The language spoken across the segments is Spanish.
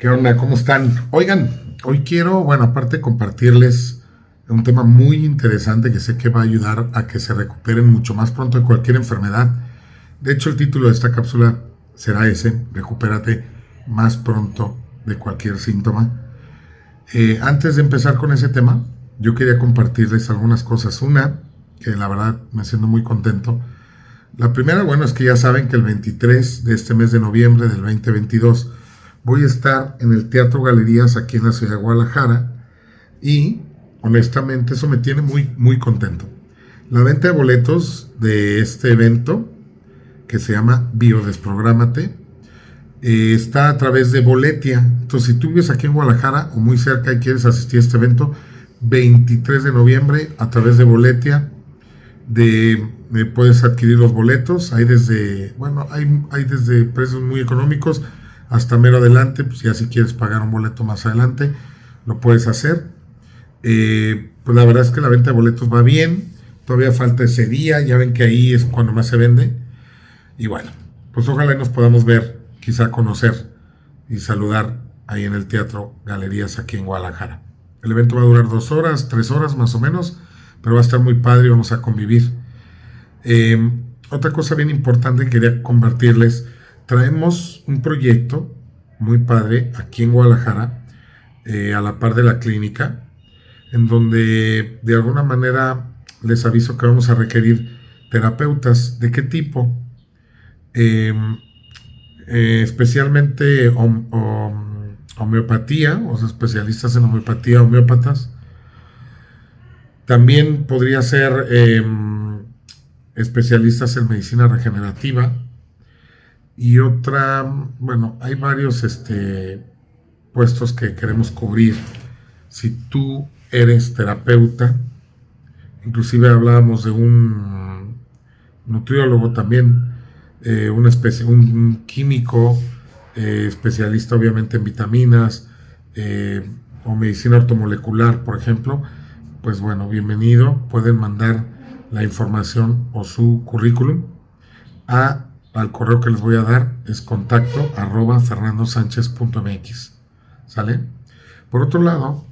¿Qué onda? ¿Cómo están? Oigan, hoy quiero, bueno, aparte de compartirles un tema muy interesante que sé que va a ayudar a que se recuperen mucho más pronto de cualquier enfermedad. De hecho, el título de esta cápsula será ese: recupérate más pronto de cualquier síntoma. Antes de empezar con ese tema, yo quería compartirles algunas cosas. Una, que la verdad me siento muy contento. La primera, bueno, es que ya saben que el 23 de este mes de noviembre del 2022 voy a estar en el Teatro Galerías aquí en la ciudad de Guadalajara y honestamente eso me tiene muy contento. La venta de boletos de este evento, que se llama Biodesprográmate, está a través de Boletia. Entonces, si tú vives aquí en Guadalajara o muy cerca y quieres asistir a este evento, 23 de noviembre a través de Boletia, puedes adquirir los boletos. Hay desde, bueno, hay desde precios muy económicos hasta mero adelante. Pues ya si quieres pagar un boleto más adelante, lo puedes hacer. Pues la verdad es que la venta de boletos va bien. Todavía falta ese día, ya ven que ahí es cuando más se vende. Y bueno, pues ojalá nos podamos ver, quizá conocer y saludar ahí en el Teatro Galerías aquí en Guadalajara. El evento va a durar 2 horas, 3 horas más o menos, pero va a estar muy padre y vamos a convivir. Otra cosa bien importante que quería compartirles: traemos un proyecto muy padre aquí en Guadalajara, a la par de la clínica, en donde de alguna manera les aviso que vamos a requerir terapeutas. ¿De qué tipo? Especialmente homeopatía, o sea, especialistas en homeopatía, homeópatas. También podría ser especialistas en medicina regenerativa. Y otra, bueno, hay varios puestos que queremos cubrir. Si tú eres terapeuta, inclusive hablábamos de un nutriólogo también, un químico, especialista obviamente en vitaminas, o medicina ortomolecular, por ejemplo. Pues bueno, bienvenido. Pueden mandar la información o su currículum al correo que les voy a dar. Es contacto@fernandosanchez.mx. ¿Sale? Por otro lado,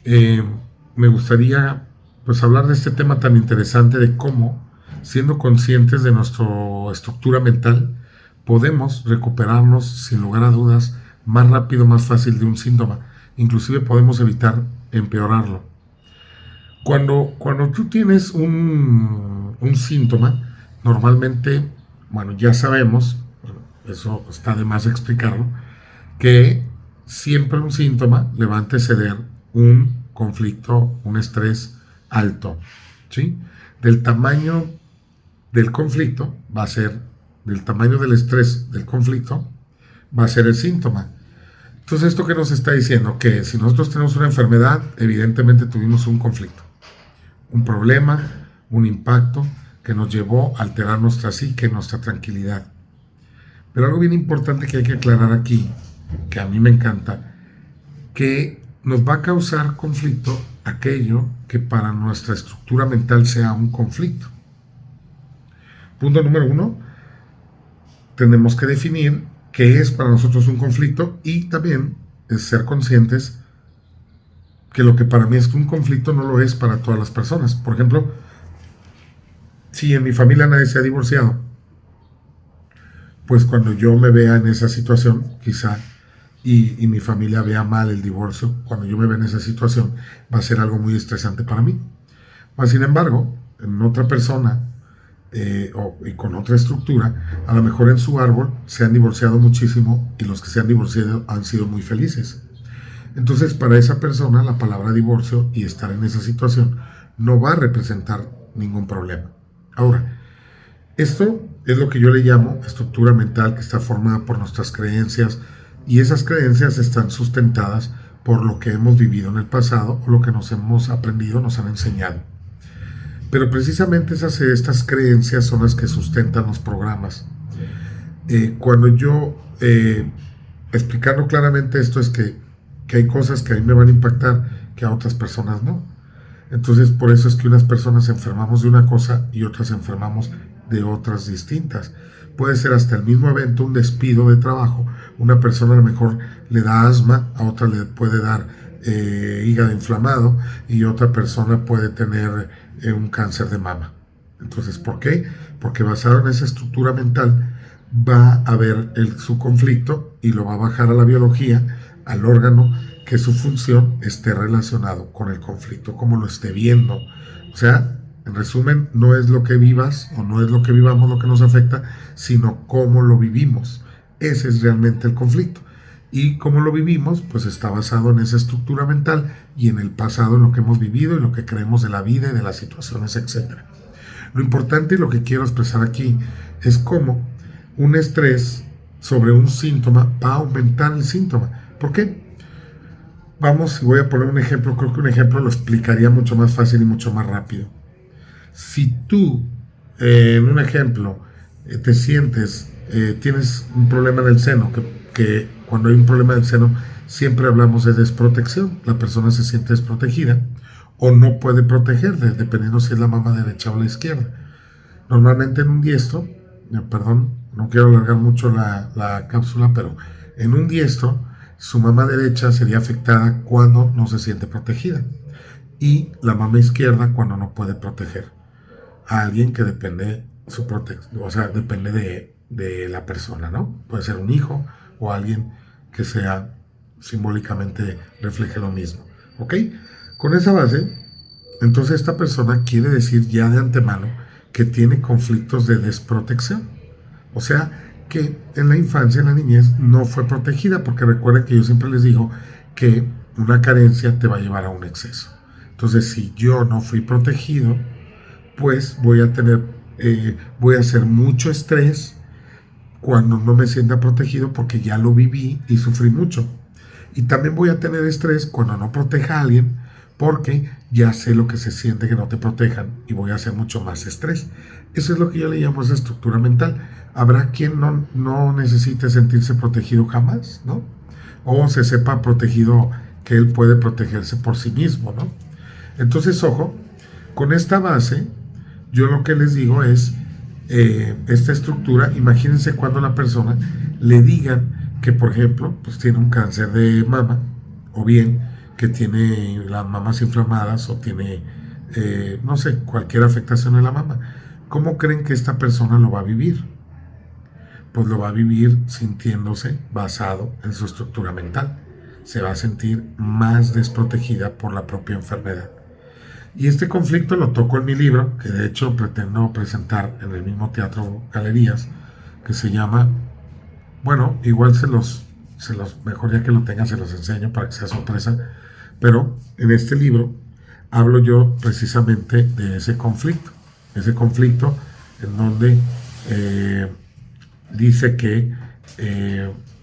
me gustaría pues hablar de este tema tan interesante de cómo, siendo conscientes de nuestra estructura mental, podemos recuperarnos sin lugar a dudas más rápido, más fácil de un síntoma. Inclusive podemos evitar empeorarlo. Cuando tú tienes un síntoma, normalmente, bueno, ya sabemos, eso está de más explicarlo, que siempre un síntoma le va a anteceder un conflicto, un estrés alto, ¿sí? Del tamaño del conflicto va a ser, del tamaño del estrés del conflicto va a ser el síntoma. Entonces, ¿esto qué nos está diciendo? Que si nosotros tenemos una enfermedad, evidentemente tuvimos un conflicto, un problema, un impacto que nos llevó a alterar nuestra psique, nuestra tranquilidad. Pero algo bien importante que hay que aclarar aquí, que a mí me encanta, que nos va a causar conflicto aquello que para nuestra estructura mental sea un conflicto. Punto número 1, tenemos que definir qué es para nosotros un conflicto, y también es ser conscientes que lo que para mí es un conflicto no lo es para todas las personas. Por ejemplo, si en mi familia nadie se ha divorciado, pues cuando yo me vea en esa situación, quizá, y mi familia vea mal el divorcio, cuando yo me vea en esa situación, va a ser algo muy estresante para mí. Mas, sin embargo, en otra persona, y con otra estructura, a lo mejor en su árbol se han divorciado muchísimo y los que se han divorciado han sido muy felices. Entonces, para esa persona, la palabra divorcio y estar en esa situación no va a representar ningún problema. Ahora, esto es lo que yo le llamo estructura mental, que está formada por nuestras creencias, y esas creencias están sustentadas por lo que hemos vivido en el pasado o lo que nos hemos aprendido, nos han enseñado. Pero precisamente estas creencias son las que sustentan los programas. Cuando yo, explicando claramente esto, es que hay cosas que a mí me van a impactar que a otras personas no. Entonces, por eso es que unas personas enfermamos de una cosa y otras enfermamos de otras distintas. Puede ser hasta el mismo evento, un despido de trabajo, Una persona a lo mejor le da asma, a otra le puede dar hígado inflamado y otra persona puede tener un cáncer de mama. Entonces, ¿por qué? Porque basado en esa estructura mental va a ver su conflicto y lo va a bajar a la biología, al órgano, que su función esté relacionado con el conflicto, como lo esté viendo. O sea, en resumen, no es lo que vivas o no es lo que vivamos lo que nos afecta, sino cómo lo vivimos. Ese es realmente el conflicto. Y cómo lo vivimos, pues está basado en esa estructura mental y en el pasado, en lo que hemos vivido y lo que creemos de la vida y de las situaciones, etc. Lo importante y lo que quiero expresar aquí es cómo un estrés sobre un síntoma va a aumentar el síntoma. ¿Por qué? Vamos, voy a poner un ejemplo, creo que un ejemplo lo explicaría mucho más fácil y mucho más rápido. Si tú, en un ejemplo, te sientes, tienes un problema en el seno, que cuando hay un problema en el seno siempre hablamos de desprotección, la persona se siente desprotegida o no puede proteger, dependiendo si es la mama derecha o la izquierda. Normalmente en un diestro, perdón, no quiero alargar mucho la cápsula, pero en un diestro, su mama derecha sería afectada cuando no se siente protegida y la mama izquierda cuando no puede proteger a alguien que depende su protección, o sea, depende de la persona, ¿no? Puede ser un hijo o alguien que sea simbólicamente refleje lo mismo, ¿ok? Con esa base, entonces esta persona quiere decir ya de antemano que tiene conflictos de desprotección, o sea, que en la infancia, en la niñez, no fue protegida, porque recuerden que yo siempre les digo que una carencia te va a llevar a un exceso. Entonces, si yo no fui protegido, pues voy a hacer mucho estrés cuando no me sienta protegido porque ya lo viví y sufrí mucho. Y también voy a tener estrés cuando no proteja a alguien porque ya sé lo que se siente que no te protejan y voy a hacer mucho más estrés. Eso es lo que yo le llamo esa estructura mental. Habrá quien no necesite sentirse protegido jamás, ¿no? O se sepa protegido, que él puede protegerse por sí mismo, ¿no? Entonces, ojo, con esta base, yo lo que les digo es, esta estructura, imagínense cuando la persona le digan que, por ejemplo, pues tiene un cáncer de mama, o bien que tiene las mamas inflamadas, o tiene, no sé, cualquier afectación en la mama. ¿Cómo creen que esta persona lo va a vivir? Pues lo va a vivir sintiéndose basado en su estructura mental. Se va a sentir más desprotegida por la propia enfermedad. Y este conflicto lo toco en mi libro, que de hecho pretendo presentar en el mismo Teatro Galerías, que se llama, bueno, igual mejor ya que lo tengan se los enseño para que sea sorpresa, pero en este libro hablo yo precisamente de ese conflicto en donde dice que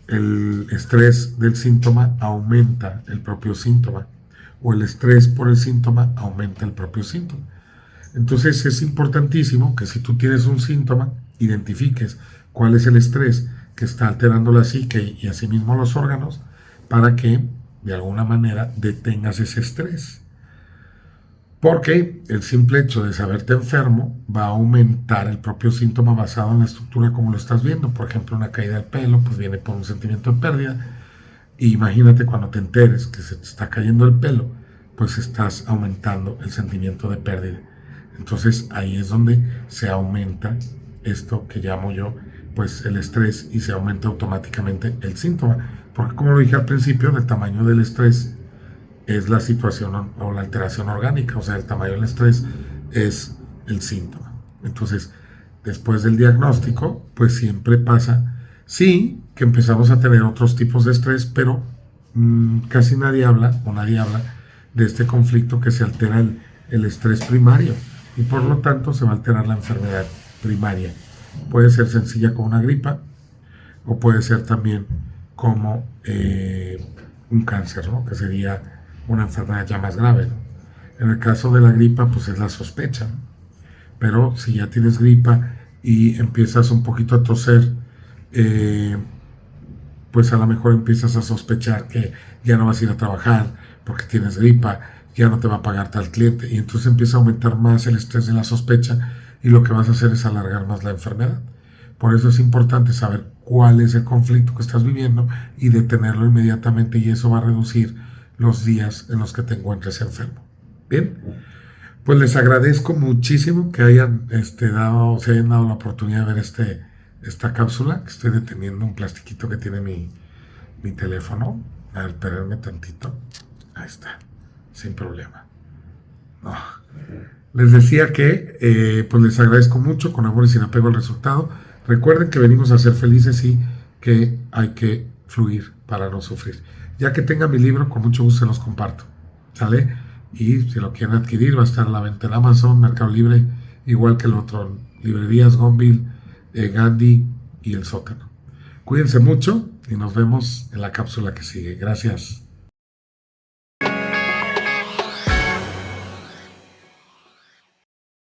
el estrés del síntoma aumenta el propio síntoma, o el estrés por el síntoma aumenta el propio síntoma. Entonces es importantísimo que si tú tienes un síntoma, identifiques cuál es el estrés que está alterando la psique y asimismo los órganos, para que de alguna manera detengas ese estrés. Porque el simple hecho de saberte enfermo va a aumentar el propio síntoma basado en la estructura como lo estás viendo. Por ejemplo, una caída del pelo, pues viene por un sentimiento de pérdida. Y imagínate cuando te enteres que se te está cayendo el pelo, pues estás aumentando el sentimiento de pérdida. Entonces ahí es donde se aumenta esto que llamo yo, pues el estrés, y se aumenta automáticamente el síntoma. Porque como lo dije al principio, el tamaño del estrés es la situación o la alteración orgánica, o sea, el tamaño del estrés es el síntoma. Entonces, después del diagnóstico, pues siempre pasa, sí, que empezamos a tener otros tipos de estrés, pero casi nadie habla de este conflicto que se altera el estrés primario, y por lo tanto se va a alterar la enfermedad primaria. Puede ser sencilla como una gripa, o puede ser también como un cáncer, ¿no? Que sería una enfermedad ya más grave, ¿no? En el caso de la gripa, pues es la sospecha, ¿no? Pero si ya tienes gripa y empiezas un poquito a toser, pues a lo mejor empiezas a sospechar que ya no vas a ir a trabajar porque tienes gripa, ya no te va a pagar tal cliente, y entonces empieza a aumentar más el estrés de la sospecha, y lo que vas a hacer es alargar más la enfermedad. Por eso es importante saber cuál es el conflicto que estás viviendo y detenerlo inmediatamente, y eso va a reducir los días en los que te encuentres enfermo. Bien, pues les agradezco muchísimo que hayan se hayan dado la oportunidad de ver esta cápsula, que estoy deteniendo un plastiquito que tiene mi teléfono. A ver, espérenme tantito. Ahí está, sin problema. No. Les decía que pues les agradezco mucho, con amor y sin apego al resultado. Recuerden que venimos a ser felices y que hay que fluir para no sufrir. Ya que tenga mi libro, con mucho gusto se los comparto. ¿Sale? Y si lo quieren adquirir, va a estar a la venta en Amazon, Mercado Libre, igual que el otro, librerías Gonville, Gandhi y El Sótano. Cuídense mucho y nos vemos en la cápsula que sigue. Gracias.